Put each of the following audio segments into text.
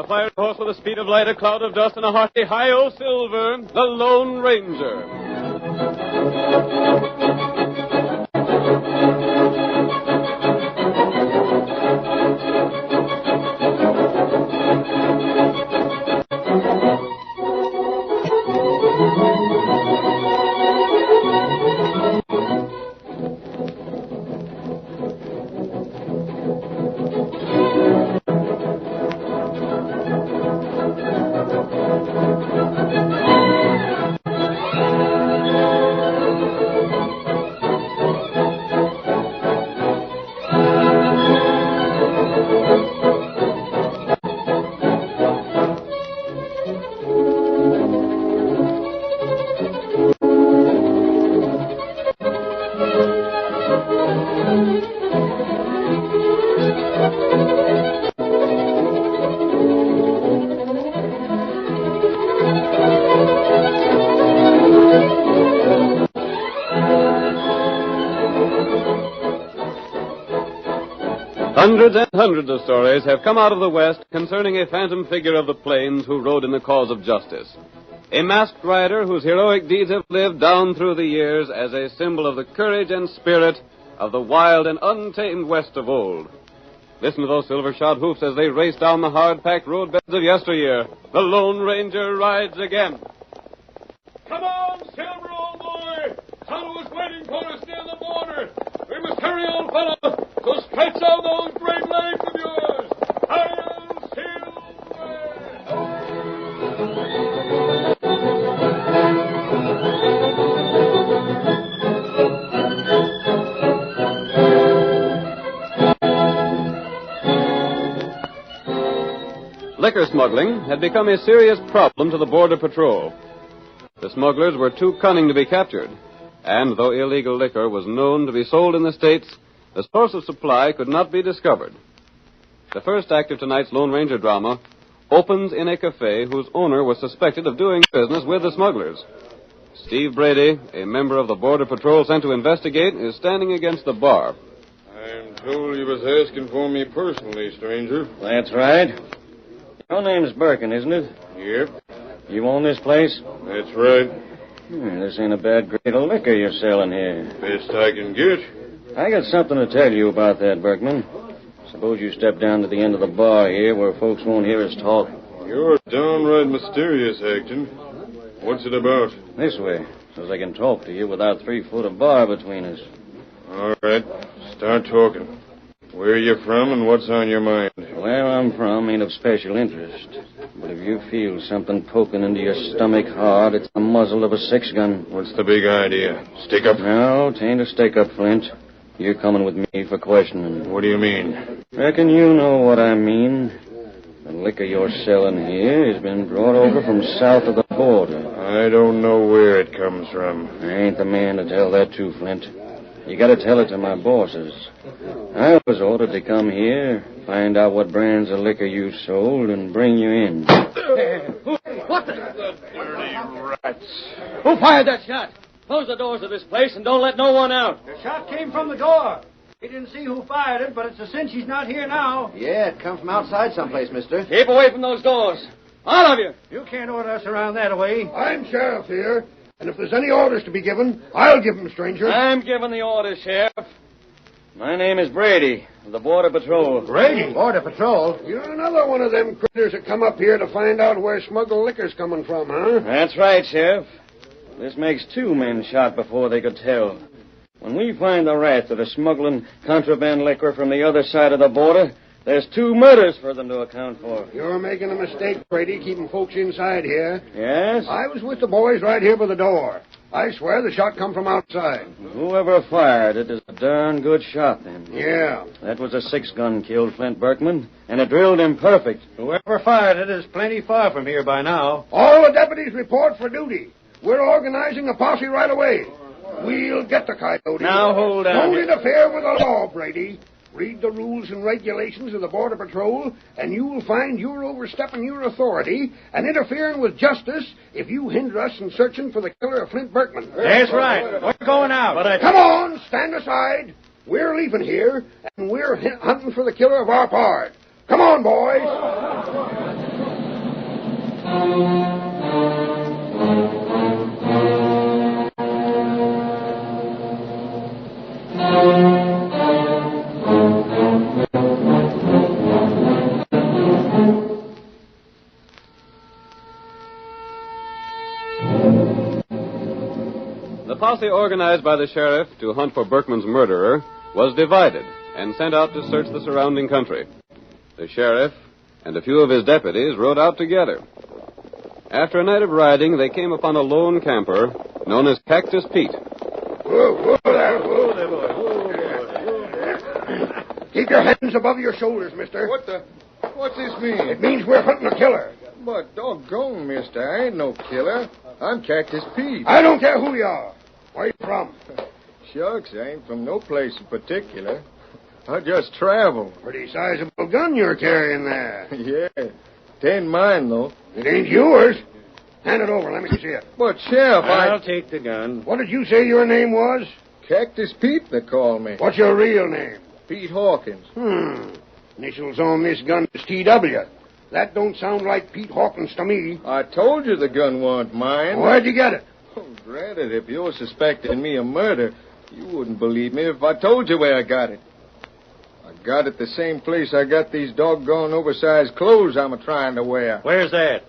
fiery horse with the speed of light, a cloud of dust, and a hearty hi-yo silver, the Lone Ranger. Hundreds and hundreds of stories have come out of the West concerning a phantom figure of the plains who rode in the cause of justice. A masked rider whose heroic deeds have lived down through the years as a symbol of the courage and spirit of the wild and untamed West of old. Listen to those silver-shod hoofs as they race down the hard-packed roadbeds of yesteryear. The Lone Ranger rides again. Come on, Silver, old boy! Tonto is waiting for us near the border. We must hurry, old fellow. So stretch out those great legs of yours. Hail, Silver! Liquor smuggling had become a serious problem to the Border Patrol. The smugglers were too cunning to be captured, and though illegal liquor was known to be sold in the States, the source of supply could not be discovered. The first act of tonight's Lone Ranger drama opens in a cafe whose owner was suspected of doing business with the smugglers. Steve Brady, a member of the Border Patrol sent to investigate, is standing against the bar. I'm told you was asking for me personally, stranger. That's right. Your name's Birkin, isn't it? Yep, You own this place? that's right. This ain't a bad grade of liquor you're selling here. Best I can get. I got something to tell you about that, Berkman. Suppose you step down to the end of the bar here where folks won't hear us talk. You're downright mysterious, Acton. What's it about? This way, so I can talk to you without 3 foot of bar between us. All right, start talking. Where are you from and what's on your mind? Where I'm from ain't of special interest. But if you feel something poking into your stomach hard, it's the muzzle of a 6-gun. What's the big idea? Stick up? No, 'tain't a stick-up, Flint. You're coming with me for questioning. What do you mean? Reckon you know what I mean. The liquor you're selling here has been brought over from south of the border. I don't know where it comes from. I ain't the man to tell that to, Flint. You gotta tell it to my bosses. I was ordered to come here, find out what brands of liquor you sold, and bring you in. What the? Dirty rats. Who fired that shot? Close the doors of this place and don't let no one out. The shot came from the door. We didn't see who fired it, but it's a cinch he's not here now. Yeah, it come from outside someplace, mister. Keep away from those doors. All of you. You can't order us around that way. I'm sheriff here, and if there's any orders to be given, I'll give them, stranger. I'm giving the orders, Sheriff. My name is Brady, of the Border Patrol. Brady? Border Patrol? You're another one of them critters that come up here to find out where smuggled liquor's coming from, huh? That's right, Sheriff. This makes 2 men shot before they could tell. When we find the rats that are smuggling contraband liquor from the other side of the border, there's 2 murders for them to account for. You're making a mistake, Brady, keeping folks inside here. Yes? I was with the boys right here by the door. I swear the shot come from outside. Whoever fired it is a darn good shot, then. Yeah. That was a 6-gun killed Flint Berkman, and it drilled him perfect. Whoever fired it is plenty far from here by now. All the deputies report for duty. We're organizing a posse right away. We'll get the coyote. Now, hold on. Don't interfere with the law, Brady. Read the rules and regulations of the Border Patrol, and you will find you're overstepping your authority and interfering with justice if you hinder us in searching for the killer of Flint Berkman. That's right. We're going out. Come on, stand aside. We're leaving here, and we're hunting for the killer of our part. Come on, boys. The posse organized by the sheriff to hunt for Berkman's murderer was divided and sent out to search the surrounding country. The sheriff and a few of his deputies rode out together. After a night of riding, they came upon a lone camper known as Cactus Pete. Whoa there, boy. Keep your hands above your shoulders, mister. What's this mean? It means we're hunting a killer. But doggone, mister, I ain't no killer. I'm Cactus Pete. I don't care who you are. Where you from? Shucks, I ain't from no place in particular. I just travel. Pretty sizable gun you're carrying there. Yeah. 'Tain't mine, though. It ain't yours. Hand it over. Let me see it. But, Sheriff, I'll take the gun. What did you say your name was? Cactus Pete, they call me. What's your real name? Pete Hawkins. Initials on this gun is T.W. That don't sound like Pete Hawkins to me. I told you the gun wasn't mine. Where'd you get it? Oh, granted, if you're suspecting me of murder, you wouldn't believe me if I told you where I got it. I got it the same place I got these doggone oversized clothes I'm trying to wear. Where's that?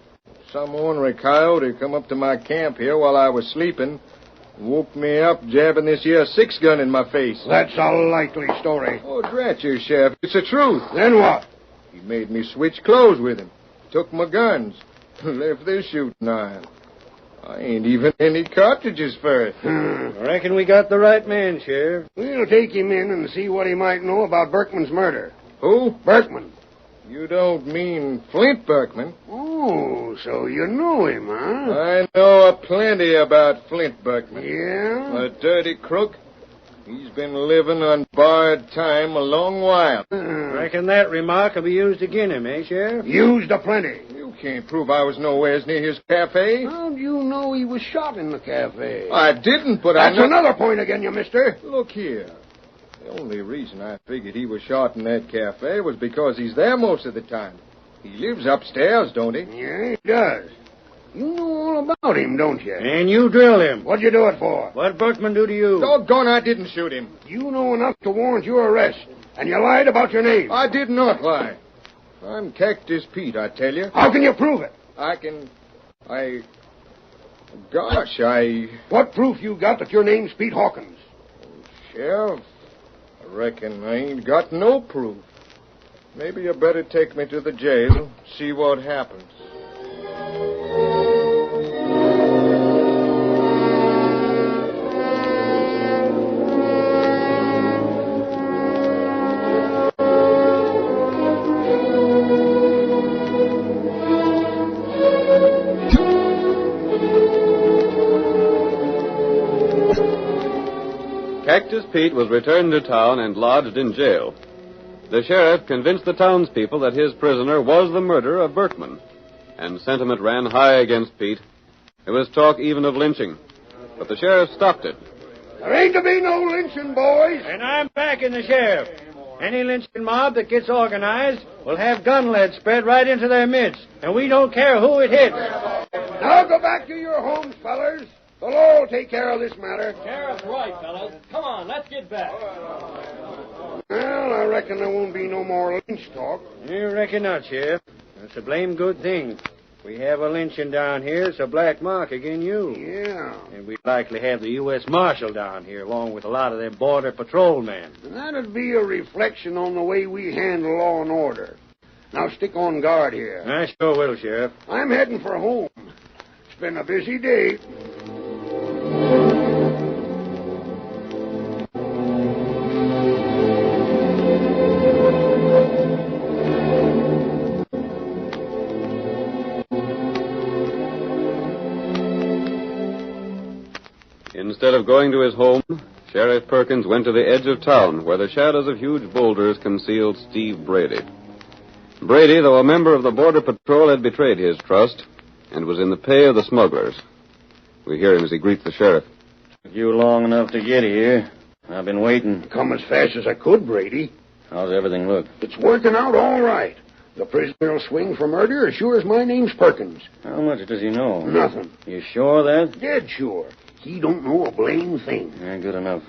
Some ornery coyote come up to my camp here while I was sleeping, woke me up jabbing this here 6-gun in my face. That's a likely story. Oh, drat you, Sheriff. It's the truth. Then what? He made me switch clothes with him. Took my guns. Left this shooting iron. I ain't even any cartridges for it. I reckon we got the right man, Sheriff. We'll take him in and see what he might know about Berkman's murder. Who? Berkman. You don't mean Flint Berkman? Oh, so you know him, huh? I know plenty about Flint Berkman. Yeah? A dirty crook. He's been living on borrowed time a long while. Reckon that remark will be used against him, eh, Sheriff? Used aplenty. You can't prove I was nowhere near his cafe. How'd you know he was shot in the cafe? I didn't, but That's I know... another point again, you mister. Look here. The only reason I figured he was shot in that cafe was because he's there most of the time. He lives upstairs, don't he? Yeah, he does. You know all about him, don't you? And you drilled him. What'd you do it for? What'd Berkman do to you? Doggone, I didn't shoot him. You know enough to warrant your arrest, and you lied about your name. I did not lie. I'm Cactus Pete, I tell you. How can you prove it? Gosh, What proof you got that your name's Pete Hawkins? Sheriff, I reckon I ain't got no proof. Maybe you better take me to the jail, see what happens. Cactus Pete was returned to town and lodged in jail. The sheriff convinced the townspeople that his prisoner was the murderer of Berkman, and sentiment ran high against Pete. There was talk even of lynching, but the sheriff stopped it. There ain't to be no lynching, boys. And I'm backing the sheriff. Any lynching mob that gets organized will have gun lead spread right into their midst, and we don't care who it hits. Now go back to your homes, fellers. The law will take care of this matter. Sheriff's right, fellas. Come on, let's get back. Well, I reckon there won't be no more lynch talk. You reckon not, Sheriff. That's a blame good thing. We have a lynching down here, it's a black mark again you. Yeah. And we'd likely have the U.S. Marshal down here, along with a lot of them Border Patrol men. And that'd be a reflection on the way we handle law and order. Now stick on guard here. I sure will, Sheriff. I'm heading for home. It's been a busy day. Instead of going to his home, Sheriff Perkins went to the edge of town where the shadows of huge boulders concealed Steve Brady. Brady, though a member of the Border Patrol, had betrayed his trust and was in the pay of the smugglers. We hear him as he greets the sheriff. Took you long enough to get here. I've been waiting. Come as fast as I could, Brady. How's everything look? It's working out all right. The prisoner will swing for murder as sure as my name's Perkins. How much does he know? Nothing. You sure of that? Dead sure. He don't know a blame thing. Yeah, good enough.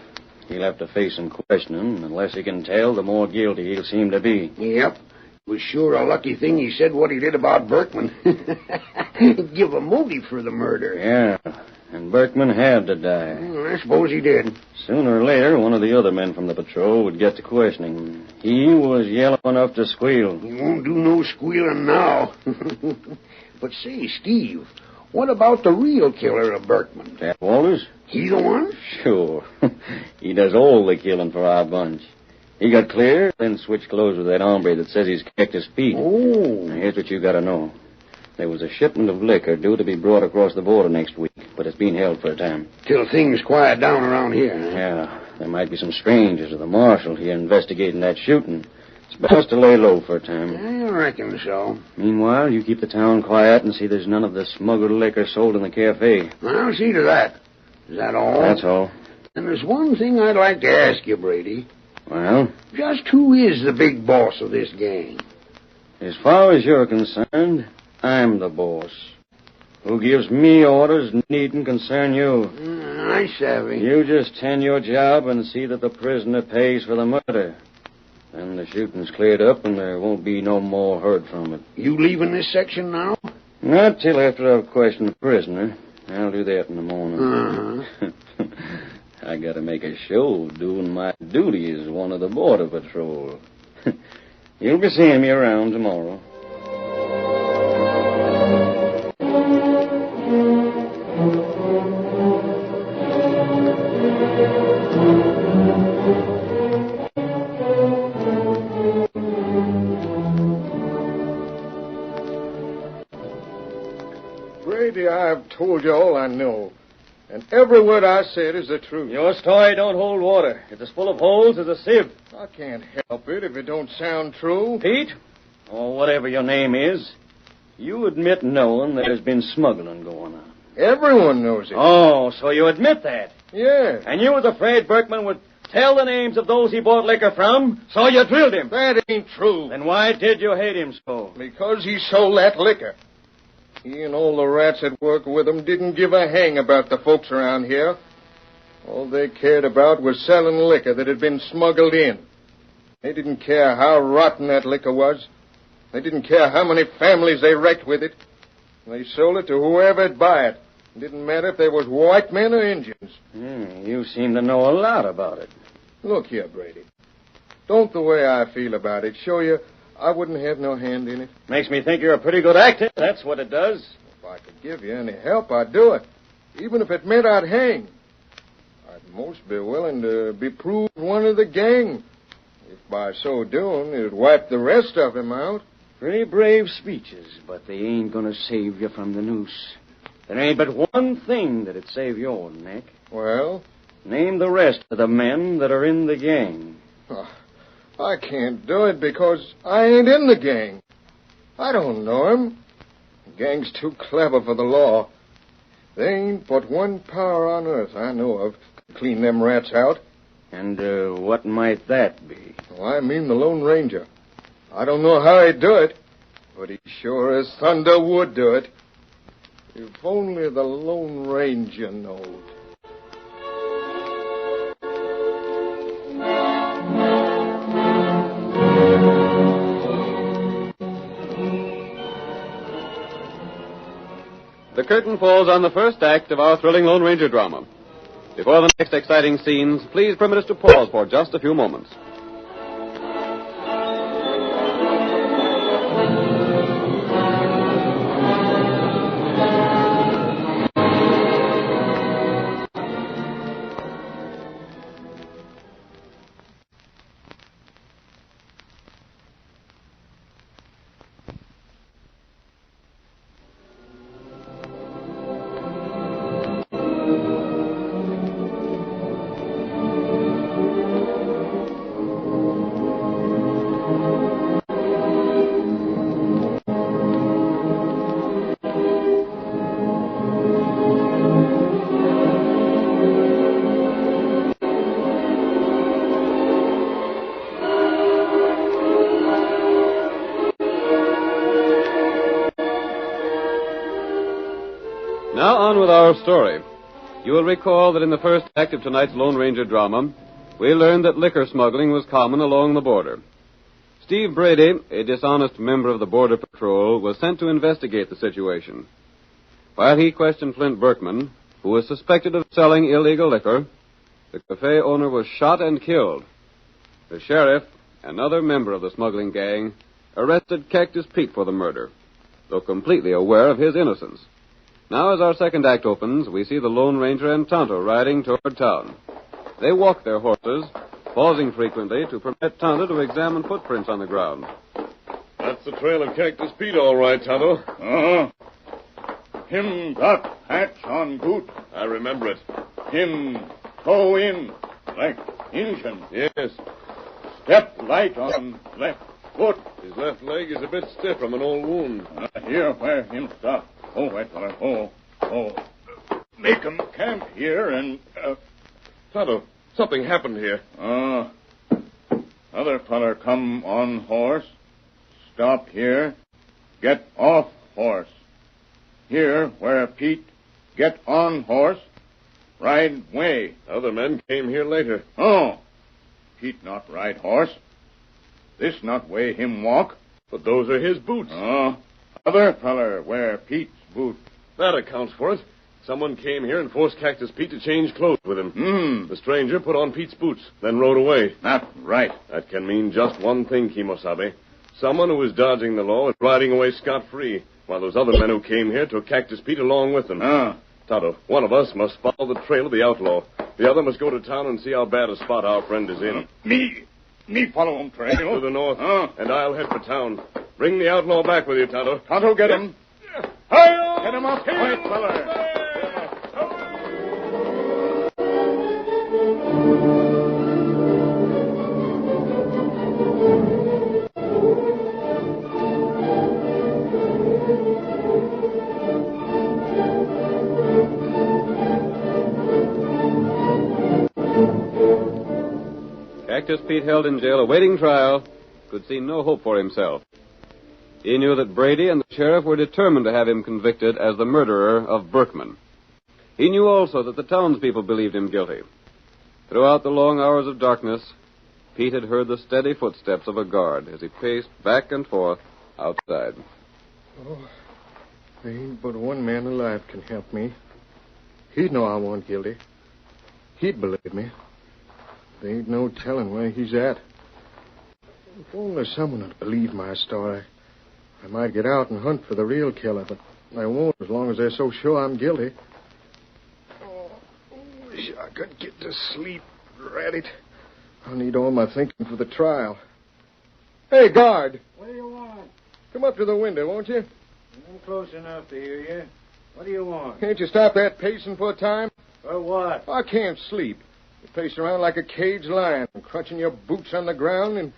He'll have to face some questioning. Unless he can tell, the more guilty he'll seem to be. Yep. It was sure a lucky thing he said what he did about Berkman. Give a motive for the murder. Yeah, and Berkman had to die. Well, I suppose he did. Sooner or later, one of the other men from the patrol would get to questioning him. He was yellow enough to squeal. He won't do no squealing now. But say, Steve, what about the real killer of Berkman? That Walters? He the one? Sure. He does all the killing for our bunch. He got clear, then switched clothes with that hombre that says he's kicked his feet. Oh. Now, here's what you got to know. There was a shipment of liquor due to be brought across the border next week, but it's being held for a time. Till things quiet down around here, huh? Yeah, there might be some strangers or the marshal here investigating that shooting. It's best to lay low for a time. I reckon so. Meanwhile, you keep the town quiet and see there's none of the smuggled liquor sold in the cafe. I'll see to that. Is that all? That's all. And there's one thing I'd like to ask you, Brady. Well? Just who is the big boss of this gang? As far as you're concerned, I'm the boss. Who gives me orders needn't concern you. I savvy. You just tend your job and see that the prisoner pays for the murder. Then the shooting's cleared up and there won't be no more heard from it. You leaving this section now? Not till after I've questioned the prisoner. I'll do that in the morning. Uh-huh. I gotta make a show doing my duty as one of the Border Patrol. You'll be seeing me around tomorrow. Brady, I've told you all I know. And every word I said is the truth. Your story don't hold water. If it's full of holes, it's a sieve. I can't help it if it don't sound true. Pete, or whatever your name is, you admit knowing there's been smuggling going on. Everyone knows it. Oh, so you admit that. Yeah. And you was afraid Berkman would tell the names of those he bought liquor from, so you drilled him. That ain't true. Then why did you hate him so? Because he sold that liquor. He and all the rats that work with him didn't give a hang about the folks around here. All they cared about was selling liquor that had been smuggled in. They didn't care how rotten that liquor was. They didn't care how many families they wrecked with it. They sold it to whoever'd buy it. It didn't matter if they was white men or Indians. You seem to know a lot about it. Look here, Brady. Don't the way I feel about it show you I wouldn't have no hand in it? Makes me think you're a pretty good actor. That's what it does. If I could give you any help, I'd do it. Even if it meant I'd hang. I'd most be willing to be proved one of the gang. If by so doing, it'd wipe the rest of him out. Pretty brave speeches, but they ain't gonna save you from the noose. There ain't but one thing that'd save your neck. Well? Name the rest of the men that are in the gang. I can't do it because I ain't in the gang. I don't know 'em. The gang's too clever for the law. There ain't but one power on earth I know of to clean them rats out. And what might that be? Well, I mean the Lone Ranger. I don't know how he'd do it, but he sure as thunder would do it. If only the Lone Ranger knowed. The curtain falls on the first act of our thrilling Lone Ranger drama. Before the next exciting scenes, please permit us to pause for just a few moments. Now on with our story. You will recall that in the first act of tonight's Lone Ranger drama, we learned that liquor smuggling was common along the border. Steve Brady, a dishonest member of the Border Patrol, was sent to investigate the situation. While he questioned Flint Berkman, who was suspected of selling illegal liquor, the cafe owner was shot and killed. The sheriff, another member of the smuggling gang, arrested Cactus Pete for the murder, though completely aware of his innocence. Now, as our second act opens, we see the Lone Ranger and Tonto riding toward town. They walk their horses, pausing frequently to permit Tonto to examine footprints on the ground. That's the trail of Cactus Pete, all right, Tonto. Uh-huh. Him got hats on boot. I remember it. Him go in like Injun. Yes. Step light on left foot. His left leg is a bit stiff from an old wound. Here where him stop. Oh, wait, fella. Oh. Make 'em camp here and... Tonto, something happened here. Other feller come on horse. Stop here. Get off horse. Here where Pete get on horse. Ride way. Other men came here later. Oh. Pete not ride horse. This not way him walk. But those are his boots. Other feller wear Pete's boot. That accounts for it. Someone came here and forced Cactus Pete to change clothes with him. The stranger put on Pete's boots, then rode away. Not right. That can mean just one thing, Kimosabe. Someone who was dodging the law is riding away scot-free, while those other men who came here took Cactus Pete along with them. Tonto, one of us must follow the trail of the outlaw. The other must go to town and see how bad a spot our friend is in. Me follow him, trail. To the north, and I'll head for town. Bring the outlaw back with you, Tonto. Tonto, get him. Hi-yo! Get him up, white feller. Cactus Pete, held in jail awaiting trial, could see no hope for himself. He knew that Brady and the sheriff were determined to have him convicted as the murderer of Berkman. He knew also that the townspeople believed him guilty. Throughout the long hours of darkness, Pete had heard the steady footsteps of a guard as he paced back and forth outside. Oh, there ain't but one man alive can help me. He'd know I wasn't guilty. He'd believe me. There ain't no telling where he's at. If only someone would believe my story, I might get out and hunt for the real killer, but I won't as long as they're so sure I'm guilty. Oh, wish I could get to sleep. Rat it. I'll need all my thinking for the trial. Hey, guard. What do you want? Come up to the window, won't you? I'm close enough to hear you. What do you want? Can't you stop that pacing for a time? For what? I can't sleep. You pace around like a caged lion, crunching your boots on the ground and...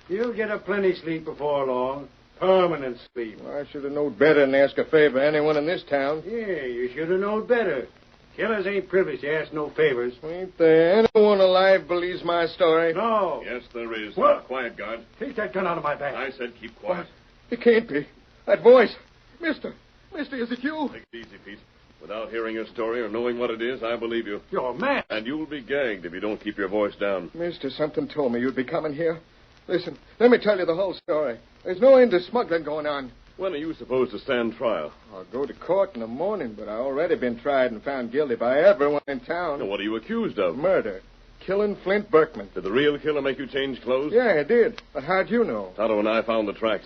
You'll get a plenty sleep before long. Permanent sleep. Well, I should have known better than ask a favor of anyone in this town. Yeah, you should have known better. Killers ain't privileged to ask no favors. Ain't there anyone alive believes my story? No. Yes, there is. What? Quiet, guard. Take that gun out of my back. I said keep quiet. It can't be. That voice. Mister, is it you? Take it easy, Pete. Without hearing your story or knowing what it is, I believe you. You're mad. And you'll be gagged if you don't keep your voice down. Mister, something told me you'd be coming here. Listen, let me tell you the whole story. There's no end to smuggling going on. When are you supposed to stand trial? I'll go to court in the morning, but I've already been tried and found guilty by everyone in town. Now, what are you accused of? Murder. Killing Flint Berkman. Did the real killer make you change clothes? Yeah, he did. But how'd you know? Tonto and I found the tracks.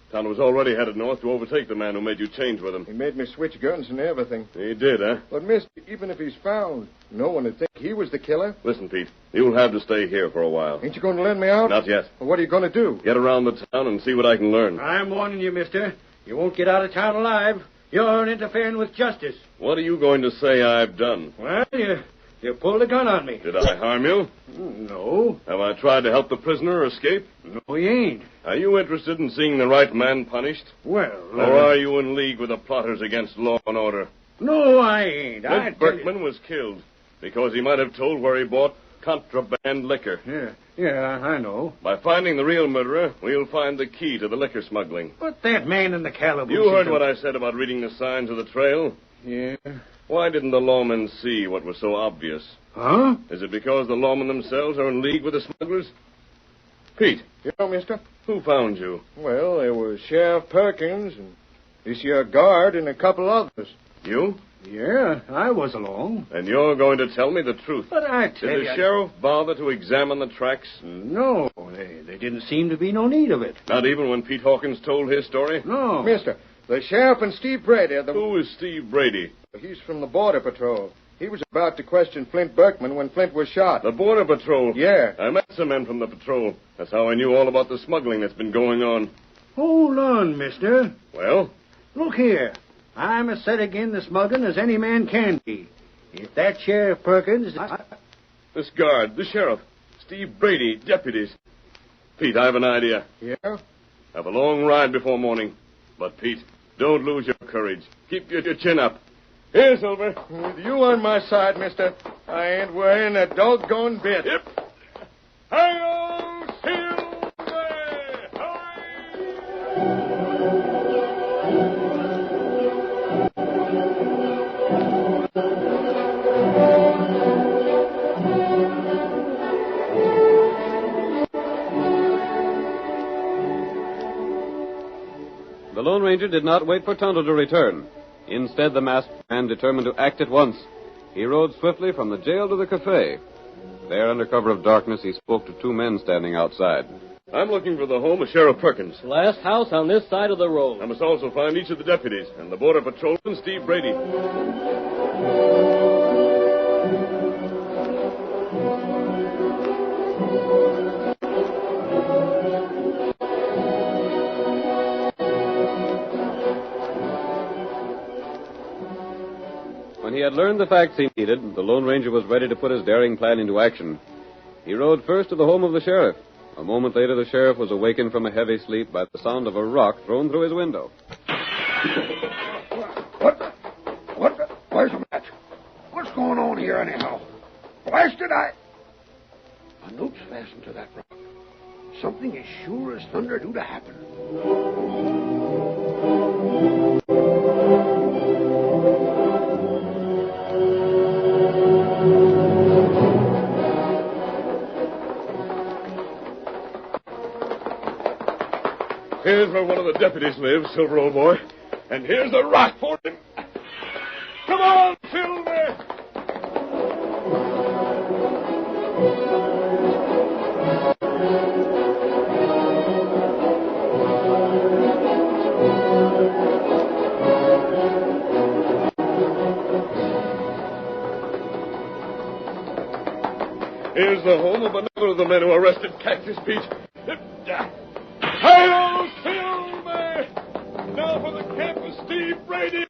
Tonto was already headed north to overtake the man who made you change with him. He made me switch guns and everything. He did, huh? But, mister, even if he's found, no one would think he was the killer. Listen, Pete, you'll have to stay here for a while. Ain't you going to let me out? Not yet. Well, what are you going to do? Get around the town and see what I can learn. I'm warning you, mister. You won't get out of town alive. You're interfering with justice. What are you going to say I've done? Well, you pulled a gun on me. Did I harm you? No. Have I tried to help the prisoner escape? No, you ain't. Are you interested in seeing the right man punished? Well, Or are you in league with the plotters against law and order? No, I ain't. Flint Berkman was killed because he might have told where he bought contraband liquor. Yeah, I know. By finding the real murderer, we'll find the key to the liquor smuggling. But that man in the calaboose... You heard what I said about reading the signs of the trail. Yeah. Why didn't the lawmen see what was so obvious? Huh? Is it because the lawmen themselves are in league with the smugglers? Pete, Yeah, mister? who found you? Well, there was Sheriff Perkins and this here guard and a couple others. You? Yeah, I was along. And you're going to tell me the truth. But I Did tell the you... sheriff bother to examine the tracks? No, there didn't seem to be no need of it. Not even when Pete Hawkins told his story? No. Mister, the sheriff and Steve Brady are the... Who is Steve Brady? He's from the Border Patrol. He was about to question Flint Berkman when Flint was shot. The Border Patrol? Yeah. I met some men from the patrol. That's how I knew all about the smuggling that's been going on. Hold on, mister. Well? Look here. I'm as set again the smuggling as any man can be. If that Sheriff Perkins... This guard, the sheriff, Steve Brady, deputies. Pete, I have an idea. Yeah? I have a long ride before morning. But, Pete, don't lose your courage. Keep your chin up. Here, Silver. With you on my side, mister, I ain't worrying a doggone bit. Yep. Hi-yo, Silver! Hi! The Lone Ranger did not wait for Tonto to return. Instead, the masked man determined to act at once. He rode swiftly from the jail to the cafe. There, under cover of darkness, he spoke to two men standing outside. I'm looking for the home of Sheriff Perkins. Last house on this side of the road. I must also find each of the deputies and the Border Patrolman, Steve Brady. When he had learned the facts he needed, the Lone Ranger was ready to put his daring plan into action. He rode first to the home of the sheriff. A moment later, the sheriff was awakened from a heavy sleep by the sound of a rock thrown through his window. Where's the match? What's going on here, anyhow? Blasted, A note's fastened to that rock. Something as sure as thunder due to happen. Here's where one of the deputies lives, Silver, old boy. And here's the rock for him. Come on, Silver! Here's the home of another of the men who arrested Cactus Pete. Hi-yo, Silver! Now for the camp of Steve Brady!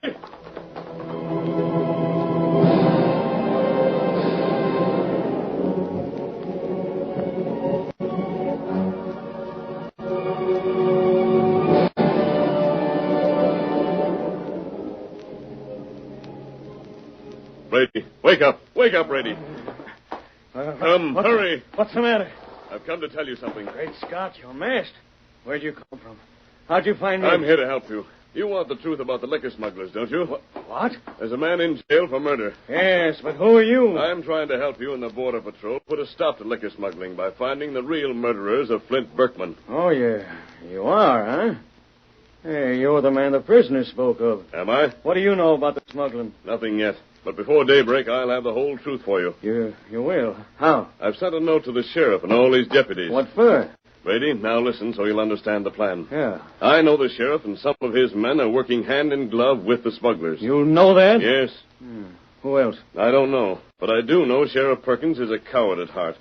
Brady, wake up. Wake up, Brady. Hurry. What's the matter? I've come to tell you something. Great Scott, you're masked. Where'd you come from? How'd you find me? I'm here to help you. You want the truth about the liquor smugglers, don't you? What? There's a man in jail for murder. Yes, but who are you? I'm trying to help you and the Border Patrol put a stop to liquor smuggling by finding the real murderers of Flint Berkman. Oh, yeah. You are, huh? Hey, you're the man the prisoner spoke of. Am I? What do you know about the smuggling? Nothing yet. But before daybreak, I'll have the whole truth for you. You will? How? I've sent a note to the sheriff and all his deputies. What for? Brady, now listen so you'll understand the plan. Yeah. I know the sheriff and some of his men are working hand in glove with the smugglers. You know that? Yes. Who else? I don't know. But I do know Sheriff Perkins is a coward at heart.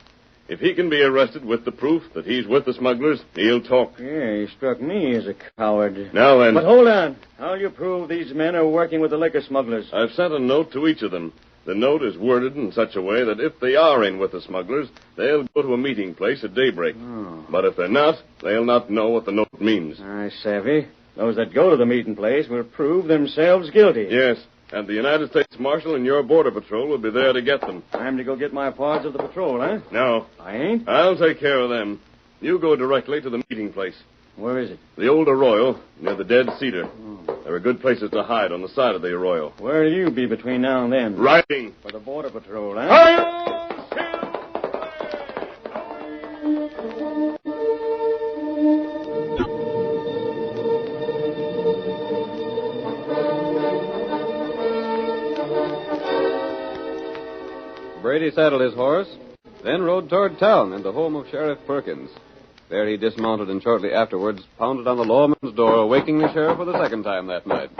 If he can be arrested with the proof that he's with the smugglers, he'll talk. Yeah, he struck me as a coward. Now then. But hold on. How'll you prove these men are working with the liquor smugglers? I've sent a note to each of them. The note is worded in such a way that if they are in with the smugglers, they'll go to a meeting place at daybreak. Oh. But if they're not, they'll not know what the note means. I savvy. Those that go to the meeting place will prove themselves guilty. Yes, and the United States Marshal and your Border Patrol will be there to get them. I'm to go get my parts of the patrol, huh? No. I ain't? I'll take care of them. You go directly to the meeting place. Where is it? The old arroyo, near the dead cedar. There are good places to hide on the side of the arroyo. Where'll you be between now and then? Riding. For the Border Patrol, huh? Hi-yo, Brady saddled his horse, then rode toward town and the home of Sheriff Perkins. There he dismounted and shortly afterwards pounded on the lawman's door, awaking the sheriff for the second time that night.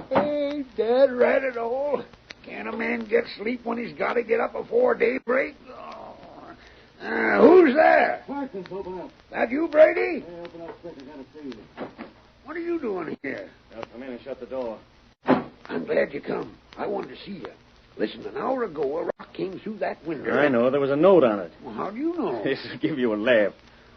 Hey, Dad, rat it all. Can a man get sleep when he's got to get up before daybreak? Oh. Who's there? Perkins, open up. That you, Brady? Hey, open up quick. I gotta see you. What are you doing here? Now come in and shut the door. I'm glad you come. I wanted to see you. Listen, an hour ago, a rock came through that window. I know. There was a note on it. Well, how do you know? This will give you a laugh.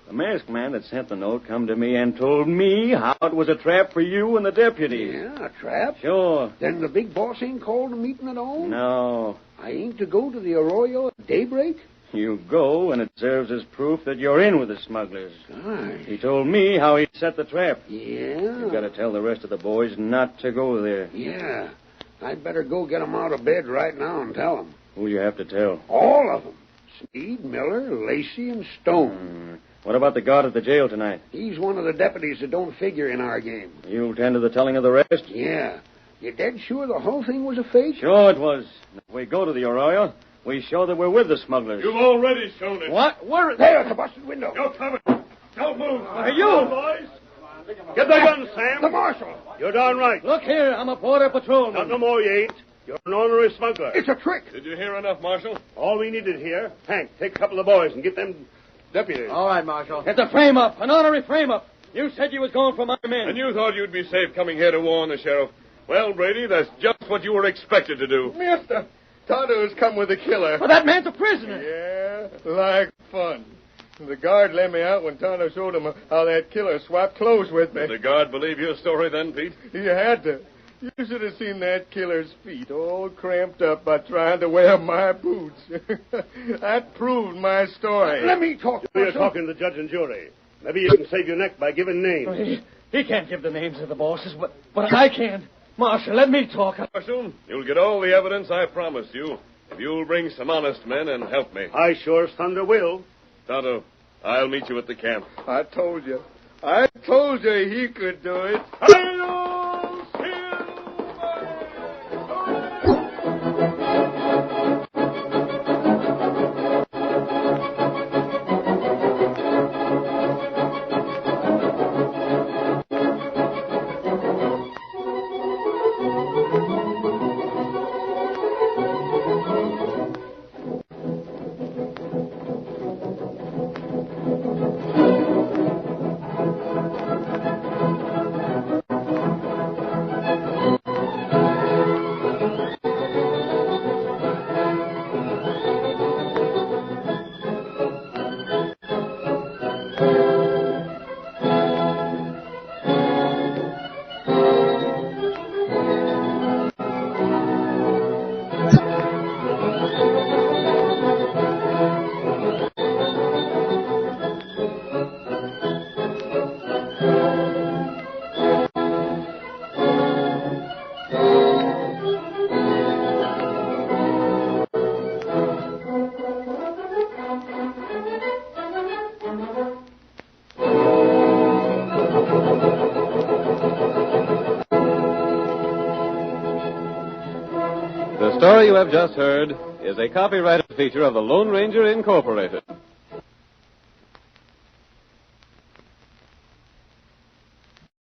The masked man that sent the note come to me and told me how it was a trap for you and the deputies. Yeah, a trap? Sure. Then the big boss ain't called a meeting at all? No. I ain't to go to the arroyo at daybreak? You go, and it serves as proof that you're in with the smugglers. Aye. He told me how he set the trap. Yeah? You've got to tell the rest of the boys not to go there. Yeah. I'd better go get 'em out of bed right now and tell 'em. Who you have to tell? All of 'em. Sneed, Miller, Lacey, and Stone. What about the guard at the jail tonight? He's one of the deputies that don't figure in our game. You'll tend to the telling of the rest? Yeah. You dead sure the whole thing was a fake? Sure it was. If we go to the arroyo, we show that we're with the smugglers. You've already shown it. What? Where? There, at the busted window. You're coming. Don't move. Are you? Come on, boys. Get the gun, Sam. The marshal. You're darn right. Look here, I'm a border patrolman. Not no more, you ain't. You're an ornery smuggler. It's a trick. Did you hear enough, Marshal? All we needed here. Hank, take a couple of boys and get them deputies. All right, Marshal. It's a frame-up, an honorary frame-up. You said you was going for my men. And you thought you'd be safe coming here to warn the sheriff. Well, Brady, that's just what you were expected to do. Mister, Tonto has come with the killer. But that man's a prisoner. Yeah, like fun. The guard let me out when Tonto showed him how that killer swapped clothes with me. Did the guard believe your story then, Pete? He had to. You should have seen that killer's feet all cramped up by trying to wear my boots. That proved my story. Let me talk. You're talking to the judge and jury. Maybe you can save your neck by giving names. He can't give the names of the bosses, but I can. Marshal, let me talk. Marshal, you'll get all the evidence I promised you if you'll bring some honest men and help me. I sure as thunder will. Tonto, I'll meet you at the camp. I told you he could do it. The story you have just heard is a copyrighted feature of the Lone Ranger Incorporated.